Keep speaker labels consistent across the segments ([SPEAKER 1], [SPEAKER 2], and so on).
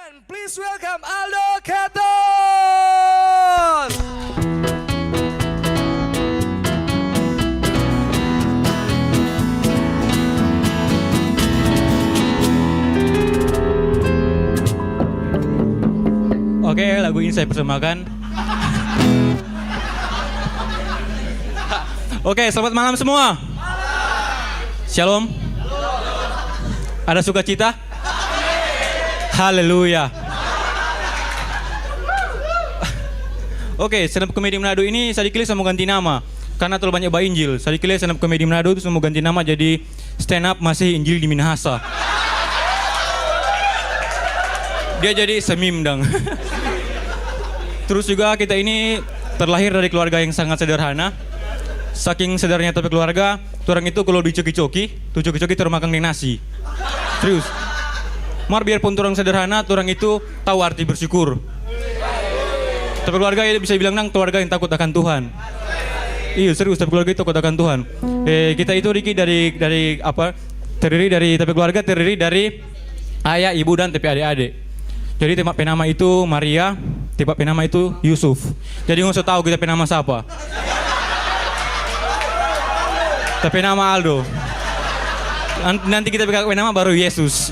[SPEAKER 1] And please welcome Aldo Keton.
[SPEAKER 2] Oke, lagu ini saya persembahkan. Oke, selamat malam semua. Shalom. Ada sukacita? Haleluya. Oke, stand up komedi Manado ini Sadikile saya mau ganti nama karena terlalu banyak Injil. Sadikile stand up komedi Manado itu saya mau ganti nama jadi stand up masih Injil di Minahasa. Dia jadi semim dang. Terus juga kita ini terlahir dari keluarga yang sangat sederhana. Saking sederhananya tapi keluarga, orang itu kalau dicoki-coki, tuh coki-coki termakan di nasi. Serius. Mar biarpun orang sederhana, orang itu tahu arti bersyukur. Tapi keluarga ya bisa bilang nang keluarga yang takut akan Tuhan. Iya serius, tapi keluarga itu takut akan Tuhan. Kita itu Riki dari apa? Keluarga terdiri dari ayah, ibu dan tapi adik-adik. Jadi tema penama itu Maria, tema penama itu Yusuf. Jadi nggak usah tahu kita penama siapa. Tapi nama Aldo. Nanti kita pakai nama baru Yesus.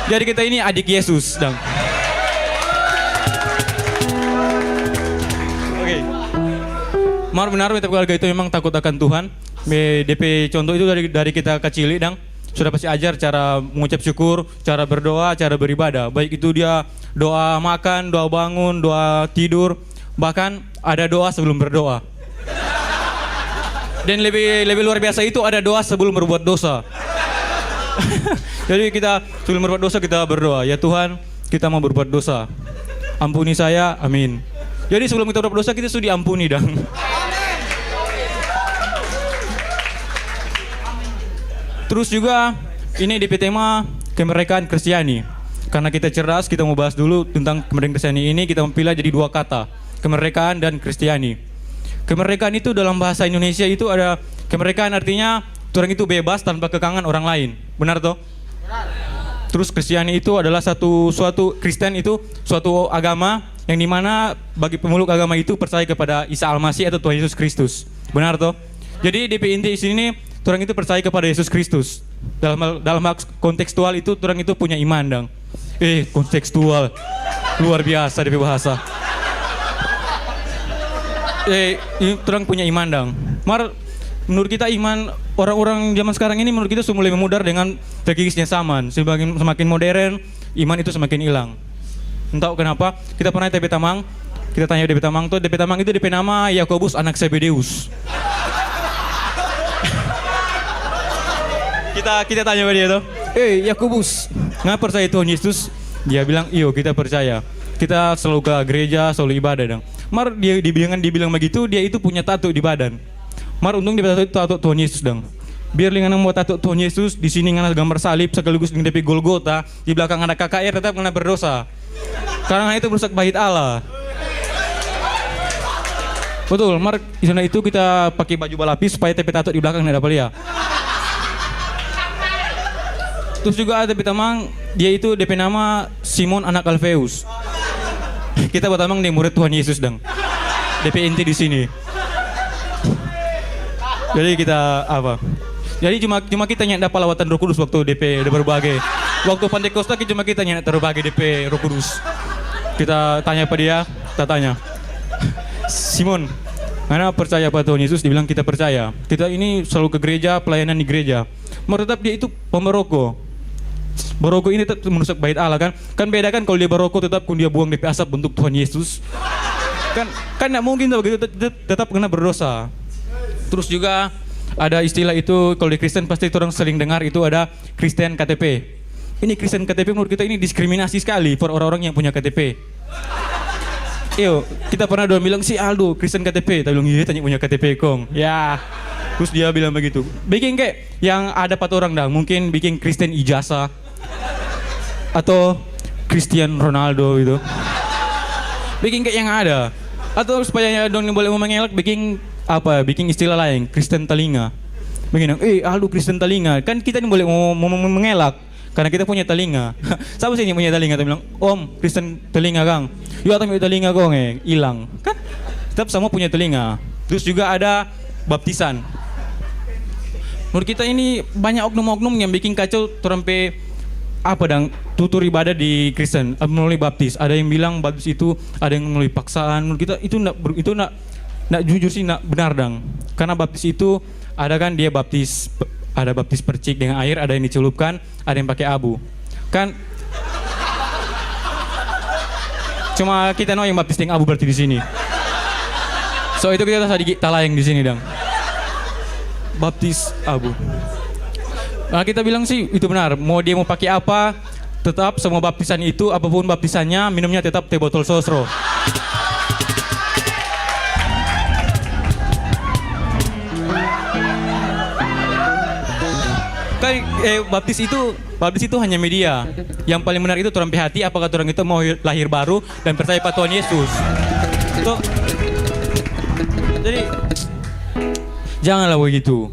[SPEAKER 2] Jadi kita ini adik Yesus, dong. Oke. Mar benar kita keluarga itu memang takut akan Tuhan. DP contoh itu dari kita kecil, dong. Sudah pasti ajar cara mengucap syukur, cara berdoa, cara beribadah. Baik itu dia doa makan, doa bangun, doa tidur, bahkan ada doa sebelum berdoa. Dan lebih luar biasa itu ada doa sebelum berbuat dosa. Jadi kita sebelum berbuat dosa kita berdoa, ya Tuhan, kita mau berbuat dosa. Ampuni saya, amin. Jadi sebelum kita berbuat dosa kita sudah diampuni, dong. Terus juga ini DP tema kemerdekaan Kristiani. Karena kita cerdas, kita mau bahas dulu tentang kemerdekaan Kristiani ini. Kita memilih jadi dua kata, kemerdekaan dan Kristiani. Kemerdekaan itu dalam bahasa Indonesia itu ada kemerdekaan artinya orang itu bebas tanpa kekangan orang lain. Benar toh? Benar. Terus Kristiani itu adalah suatu Kristen itu suatu agama yang dimana bagi pemeluk agama itu percaya kepada Isa Al-Masih atau Tuhan Yesus Kristus. Benar toh? Jadi DP inti di sini orang itu percaya kepada Yesus Kristus. Dalam hal kontekstual itu orang itu punya iman, dong. Kontekstual luar biasa DP bahasa. Orang punya iman, dong. Mar menurut kita iman orang-orang zaman sekarang ini menurut kita sudah mulai memudar dengan terkikisnya zaman. Semakin modern, iman itu semakin hilang. Entah kenapa, kita pernah DP Tamang, kita tanya DP Tamang tuh, DP Tamang itu DP nama Yakobus anak Zebedeus. Kita tanya pada dia tuh, Yakobus, nggak percaya Tuhan Yesus? Dia bilang, iyo kita percaya. Kita selalu ke gereja, selalu ibadah, dong. Mar dia dibilang begitu, dia itu punya tato di badan. Mar untung dia tato Tuhan Yesus, dong. Biar lingan mau tato Tuhan Yesus, di sini ngana gambar salib sekaligus dengan DP Golgota, di belakang ada KKR tetap kena berdosa. Karena itu merusak bait Allah. Betul, Mar di sana itu kita pakai baju balapis supaya TP tato di belakang tidak dapat lihat. Terus juga ada DP Tamang, dia itu DP nama Simon anak Alfeus. Kita buat Tamang dia murid Tuhan Yesus, dong. DP inti di sini. Jadi kita apa? Jadi cuma kita nyata lawatan Roh Kudus waktu DP udah berbagai. Waktu Pantekosta cuma kita nyata berbagai DP Roh Kudus. Kita tanya pada dia, kita tanya. Simon, mana percaya pada Tuhan Yesus? Dibilang kita percaya. Kita ini selalu ke gereja, pelayanan di gereja. Tetap dia itu pemberokok. Berokok ini tetap merusak bait Allah, kan? Kan beda kan kalau dia berokok tetap dia buang DP asap bentuk Tuhan Yesus. Kan enggak mungkin begitu, tetap kena berdosa. Terus juga ada istilah itu kalau di Kristen pasti orang sering dengar itu ada Kristen KTP. Ini Kristen KTP menurut kita ini diskriminasi sekali for orang-orang yang punya KTP. Iyo, kita pernah bilang si Aldo Kristen KTP, kita bilang iya tanya punya KTP kong. Ya. Terus dia bilang begitu. Bikin kayak yang ada 4 orang dah, mungkin bikin Kristen ijazah atau Cristiano Ronaldo gitu. Bikin kayak yang ada. Atau supaya dong boleh mengelak bikin apa? Bikin istilah lain, Kristen telinga. Begini, Aldo Kristen telinga. Kan kita ini boleh mau mengelak. Karena kita punya telinga. Siapa sih yang punya telinga? Dia bilang, Om, Kristen telinga Kang. Yuk atau punya telinga kong hilang. Kan? Tetap semua punya telinga. Terus juga ada baptisan. Menurut kita ini banyak oknum-oknum yang bikin kacau terampe apa dang tutur ibadah di Kristen melalui baptis. Ada yang bilang baptis itu ada yang melalui paksaan. Menurut kita itu nak jujur sih nak benar dang. Karena baptis itu ada kan dia baptis, ada baptis percik dengan air, ada yang dicelupkan, ada yang pakai abu. Kan cuma kita yang baptis dengan abu berarti di sini. So itu kita sedikit talayang di sini dang. Baptis abu. Nah kita bilang sih itu benar. Mau dia mau pakai apa, tetap semua baptisan itu apapun baptisannya minumnya tetap teh botol sosro. Kan baptis itu hanya media. Yang paling benar itu orang hati apakah orang itu mau lahir baru dan percaya pada Tuhan Yesus. Itu jadi janganlah begitu.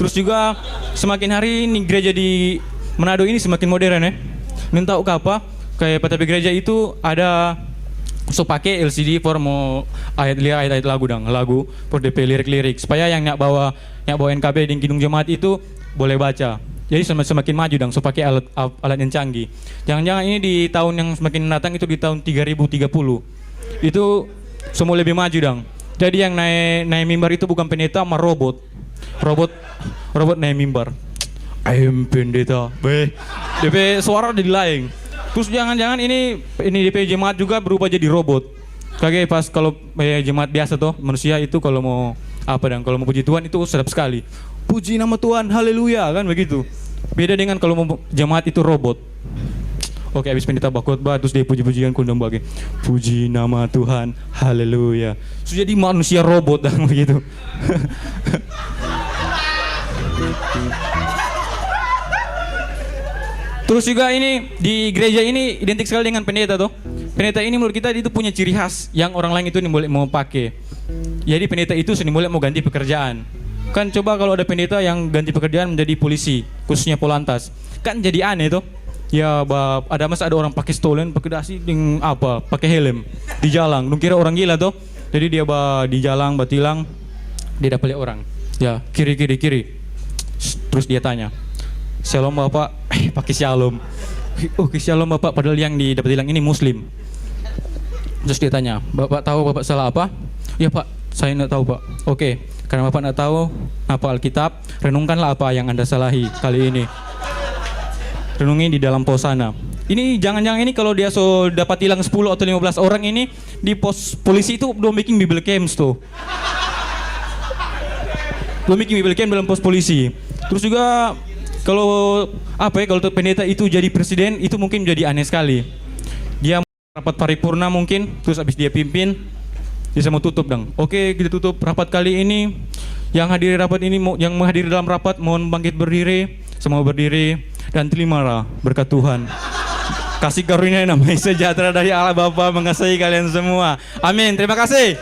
[SPEAKER 2] Terus juga semakin hari ini gereja di Manado ini semakin modern ya. Nen tahu ke apa? Kayak pada gereja itu ada so pakai LCD for mau ayat lagu lagu for DP lirik-lirik supaya yang nak bawa NKB di Kidung Jemaat itu boleh baca. Jadi semakin maju so pakai alat yang canggih. Jangan-jangan ini di tahun yang semakin datang itu di tahun 3030. Itu semua lebih maju Jadi yang naik mimbar itu bukan pendeta sama robot naik mimbar. Ayam pendeta, DP suara di lain. Terus jangan-jangan ini DP jemaat juga berubah jadi robot. Kayak pas kalau jemaat biasa tuh manusia itu kalau mau kalau mau puji Tuhan itu sedap sekali. Puji nama Tuhan, haleluya kan begitu. Beda dengan kalau mau jemaat itu robot. Oke, habis pendeta khotbah terus dia puji-pujian kundang bagi. Puji nama Tuhan, haleluya. Sudah jadi manusia robot begitu. Terus juga ini di gereja ini identik sekali dengan pendeta tuh. Pendeta ini menurut kita itu punya ciri khas yang orang lain itu boleh mau pakai. Jadi pendeta itu boleh mau ganti pekerjaan. Kan coba kalau ada pendeta yang ganti pekerjaan menjadi polisi, khususnya Polantas. Kan jadi aneh tuh. Ya ada orang pakai stolen, pakai dasi dengan pakai helm di jalan. Lu kira orang gila tuh. Jadi dia di jalan batilang dia dapat lihat orang. Ya, kiri. Terus dia tanya, "Shalom Bapak." Pakai shalom. Oke, shalom Bapak, padahal yang dapat tilang ini muslim. Terus dia tanya, "Bapak tahu Bapak salah apa?" "Ya Pak, saya tidak tahu Pak." "Oke, karena Bapak tidak tahu apa Alkitab, renungkanlah apa yang Anda salahi kali ini. Renungi di dalam pos sana." Ini jangan-jangan ini kalau dia dapat hilang 10 atau 15 orang ini di pos polisi itu belum bikin Bible camps tuh. Belum bikin Bible camp dalam pos polisi. Terus juga kalau kalau pendeta itu jadi presiden itu mungkin jadi aneh sekali. Dia rapat paripurna mungkin, terus habis dia pimpin, dia mau tutup Oke, kita tutup rapat kali ini. Yang menghadiri dalam rapat mohon bangkit berdiri, semua berdiri dan terimalah berkat Tuhan. Kasih karunia damai sejahtera dari Allah Bapa mengasihi kalian semua. Amin. Terima kasih.